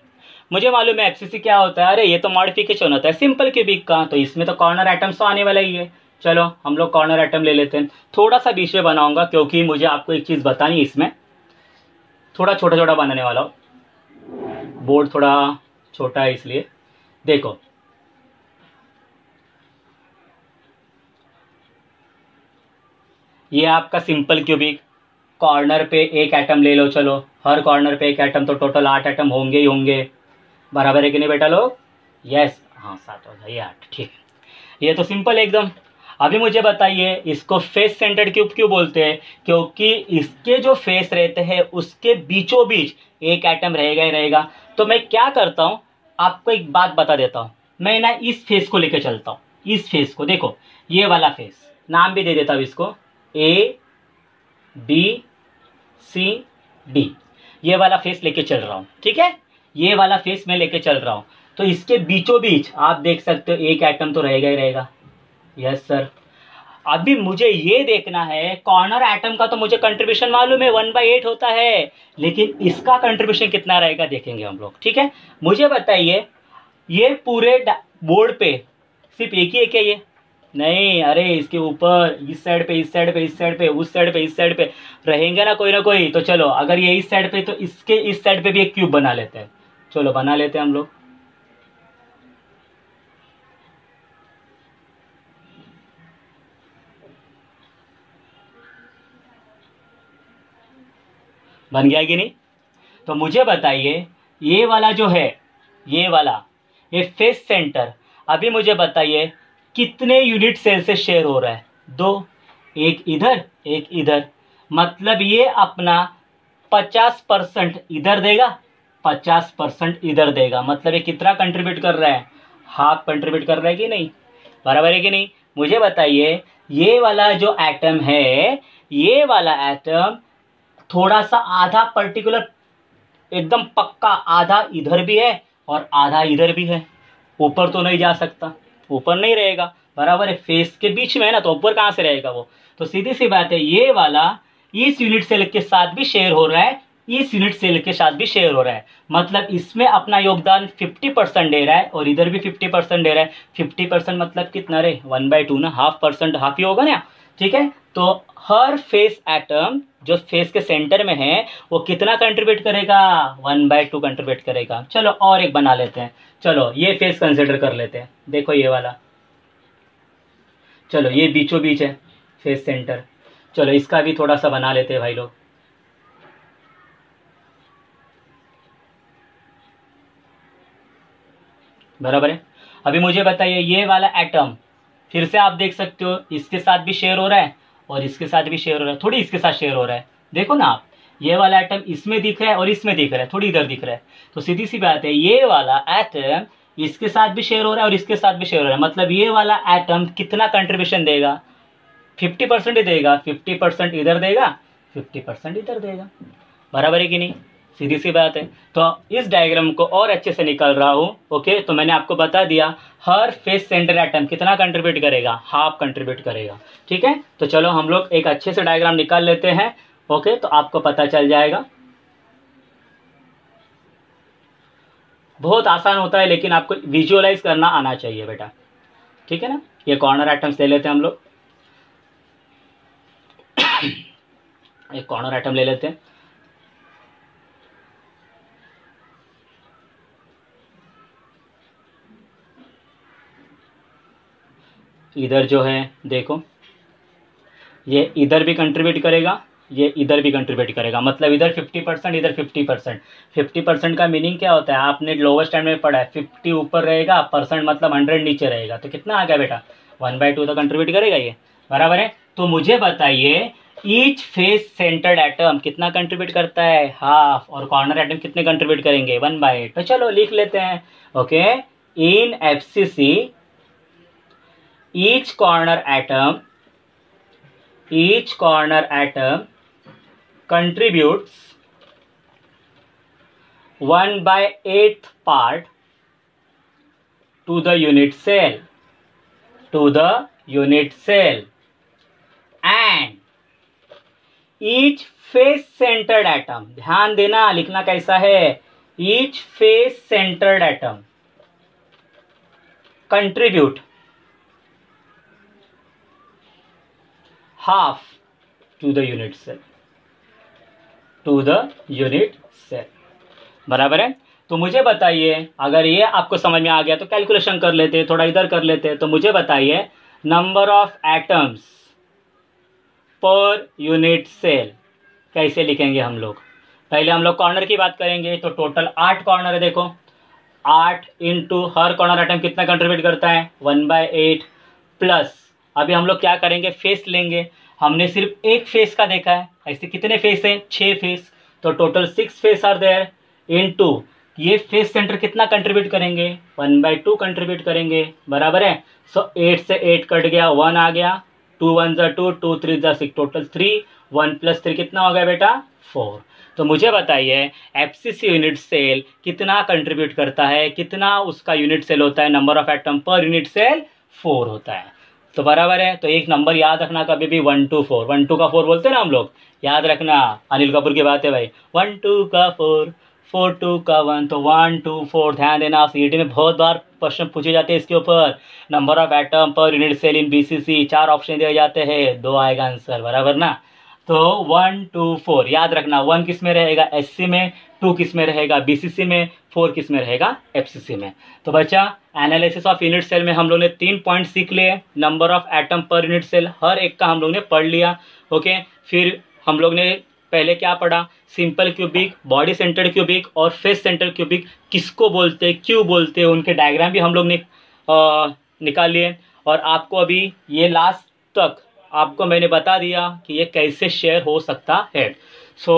मुझे मालूम है FCC क्या होता है। अरे ये तो मॉडिफिकेशन होता है सिंपल क्यूबिक का, तो इसमें तो कॉर्नर एटम्स तो आने वाला ही है। चलो हम लोग कॉर्नर एटम ले लेते हैं। थोड़ा सा बीच में बनाऊंगा क्योंकि मुझे आपको एक चीज़ बतानी है, इसमें थोड़ा छोटा छोटा बनाने वाला हूँ, बोर्ड थोड़ा छोटा है इसलिए। देखो ये आपका सिंपल क्यूबिक, कॉर्नर पे एक एटम ले लो, चलो हर कॉर्नर पे एक एटम, तो टोटल 8 एटम होंगे ही होंगे, बराबर है कि नहीं बेटा लोग? यस, हाँ 7 और ये 8, ठीक है। ये तो सिंपल है एकदम। अभी मुझे बताइए इसको फेस सेंटर्ड क्यूब क्यों बोलते हैं? क्योंकि इसके जो फेस रहते हैं उसके बीचों बीच एक एटम रहेगा ही रहेगा। तो मैं क्या करता हूँ, आपको एक बात बता देता हूँ। मैं ना इस फेस को लेकर चलता हूँ, इस फेस को देखो, ये वाला फेस, नाम भी दे देता हूँ इसको A B C D, ये वाला फेस लेके चल रहा हूँ, ठीक है। ये वाला फेस मैं लेके चल रहा हूँ, तो इसके बीचों बीच आप देख सकते हो एक एटम तो रहेगा ही रहेगा। Yes sir. अभी मुझे ये देखना है, कॉर्नर एटम का तो मुझे कंट्रीब्यूशन मालूम है 1/8 होता है, लेकिन इसका कंट्रीब्यूशन कितना रहेगा देखेंगे हम लोग, ठीक है। मुझे बताइए ये पूरे बोर्ड पे सिर्फ एक ही है क्या? ये नहीं, अरे इसके ऊपर इस साइड पे, इस साइड पे, इस साइड पे, उस साइड पे, इस साइड पे रहेंगे ना कोई। तो चलो अगर ये इस साइड पे तो इसके इस साइड पे भी एक क्यूब बना लेते हैं। चलो बना लेते हैं हम लोग। बन गया कि नहीं? तो मुझे बताइए ये वाला जो है, ये वाला, ये फेस सेंटर, अभी मुझे बताइए कितने यूनिट सेल से शेयर हो रहा है? 2, एक इधर एक इधर, मतलब ये अपना 50% इधर देगा, 50% इधर देगा, मतलब ये कितना कंट्रीब्यूट कर रहा है? हाफ कंट्रीब्यूट कर रहा है कि नहीं? बराबर है कि नहीं? मुझे बताइए ये वाला जो एटम है, ये वाला एटम थोड़ा सा आधा पर्टिकुलर, एकदम पक्का आधा इधर भी है और आधा इधर भी है, ऊपर तो नहीं जा सकता, ऊपर नहीं रहेगा, बराबर है, फेस के बीच में है ना, तो ऊपर कहाँ से रहेगा वो? तो सीधी सी बात है, ये वाला इस यूनिट सेल के साथ भी शेयर हो रहा है, इस यूनिट सेल के साथ भी शेयर हो रहा है, मतलब इसमें अपना योगदान 50% दे रहा है और इधर भी 50% दे रहा है। 50% मतलब कितना रे? 1/2 ना, हाफ परसेंट, हाफ ही होगा ना, ठीक है। तो हर फेस एटम जो फेस के सेंटर में है वो कितना कंट्रीब्यूट करेगा? 1/2 कंट्रीब्यूट करेगा। चलो और एक बना लेते हैं, चलो ये फेस कंसिडर कर लेते हैं, देखो ये वाला, चलो ये बीचों बीच है फेस सेंटर, चलो इसका भी थोड़ा सा बना लेते हैं भाई लोग। बराबर है। अभी मुझे बताइए ये वाला एटम, फिर से आप देख सकते हो इसके साथ भी शेयर हो रहा है और इसके साथ भी शेयर हो रहा है, थोड़ी इसके साथ शेयर हो रहा है, देखो ना आप, ये वाला एटम इसमें दिख रहा है और इसमें दिख रहा है, थोड़ी इधर दिख रहा है। तो सीधी सी बात है, ये वाला एटम इसके साथ भी शेयर हो रहा है और इसके साथ भी शेयर हो रहा है, मतलब ये वाला एटम कितना कंट्रीब्यूशन देगा? 50% ही देगा, 50% इधर देगा, 50% इधर देगा, बराबर है कि नहीं? सीधी सी बात है। तो इस डायग्राम को और अच्छे से निकाल रहा हूँ, ओके। तो मैंने आपको बता दिया हर फेस सेंटर एटम कितना कंट्रीब्यूट करेगा? हाफ कंट्रीब्यूट करेगा, ठीक है। तो चलो हम लोग एक अच्छे से डायग्राम निकाल लेते हैं, ओके, तो आपको पता चल जाएगा। बहुत आसान होता है लेकिन आपको विजुअलाइज करना आना चाहिए बेटा, ठीक है ना। ये कॉर्नर एटम्स ले लेते हैं हम लोग, एक कॉर्नर एटम ले लेते हैं, इधर जो है देखो, ये इधर भी कंट्रीब्यूट करेगा, ये इधर भी कंट्रीब्यूट करेगा, मतलब इधर 50%, इधर 50%। 50% का मीनिंग क्या होता है? आपने लोअर स्टैंड में पढ़ा है, 50 ऊपर रहेगा, परसेंट मतलब 100 नीचे रहेगा, तो कितना आ गया बेटा? 1/2 तो कंट्रीब्यूट करेगा ये, बराबर है। तो मुझे बताइए ईच फेस सेंटर्ड एटम कितना कंट्रीब्यूट करता है? हाफ। और कॉर्नर एटम कितने कंट्रीब्यूट करेंगे? 1/8। तो चलो लिख लेते हैं, okay. In FCC each corner atom contributes 1/8 part to the unit cell, and each face centered atom, ध्यान देना लिखना कैसा है, each face centered atom contribute half to the unit cell, बराबर है। तो मुझे बताइए अगर ये आपको समझ में आ गया तो कैलकुलेशन कर लेते हैं, थोड़ा इधर कर लेते हैं। तो मुझे बताइए number of atoms per unit cell कैसे लिखेंगे हम लोग? पहले हम लोग कॉर्नर की बात करेंगे, तो टोटल 8 कॉर्नर है, देखो 8 इंटू हर कॉर्नर आइटम कितना कंट्रीब्यूट करता है 1/8 प्लस अभी हम लोग क्या करेंगे फेस लेंगे। हमने सिर्फ एक फेस का देखा है, ऐसे कितने फेस हैं 6 फेस, तो total 6 face are there into ये फेस सेंटर कितना कंट्रीब्यूट करेंगे 1/2 कंट्रीब्यूट करेंगे बराबर है। सो 8 से 8 कट गया 1 आ गया 2 1 ज़ा 2 2 3 ज़ा 6 टोटल 3 1 + 3 कितना हो गया बेटा 4। तो मुझे बताइए एफसीसी यूनिट सेल कितना कंट्रीब्यूट करता है, कितना उसका यूनिट सेल होता है, number of atom per unit cell 4 होता है। तो बराबर है, तो एक नंबर याद रखना कभी भी 1 2 4, 1 2 का 4 बोलते हैं ना हम लोग, याद रखना अनिल कपूर की बात है भाई, 1 2 का 4 4 2 का 1, तो 1 2 4 ध्यान देना। सीईटी में बहुत बार क्वेश्चन पूछे जाते हैं इसके ऊपर, number of atom per unit cell in BCC 4 option दिए जाते हैं, 2 आएगा आंसर बराबर ना। तो 1 2 4 याद रखना, 1 किस में रहेगा एससी में, 2 किस में रहेगा बीसीसी में, 4 किस में रहेगा एफसीसी में। तो बच्चा एनालिसिस ऑफ यूनिट सेल में हम लोग ने 3 पॉइंट सीख लिए, number of atom per unit cell हर एक का हम लोग ने पढ़ लिया। ओके, फिर हम लोग ने पहले क्या पढ़ा, simple cubic, body centred cubic और फेस सेंटर्ड क्यूबिक किसको बोलते हैं, क्यों बोलते हैं, उनके डायग्राम भी हम लोग ने निकाल लिए। और आपको अभी ये लास्ट तक आपको मैंने बता दिया कि ये कैसे शेयर हो सकता है। सो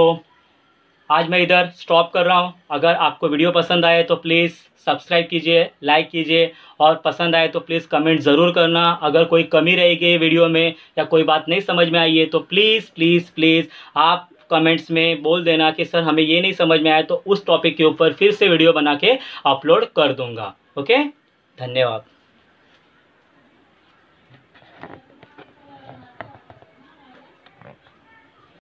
आज मैं इधर स्टॉप कर रहा हूँ। अगर आपको वीडियो पसंद आए तो प्लीज़ सब्सक्राइब कीजिए, लाइक कीजिए, और पसंद आए तो प्लीज़ कमेंट ज़रूर करना। अगर कोई कमी रह गई वीडियो में या कोई बात नहीं समझ में आई है तो प्लीज़ प्लीज़ प्लीज़ आप कमेंट्स में बोल देना कि सर हमें ये नहीं समझ में आया, तो उस टॉपिक के ऊपर फिर से वीडियो बना के अपलोड कर दूँगा। ओके, धन्यवाद।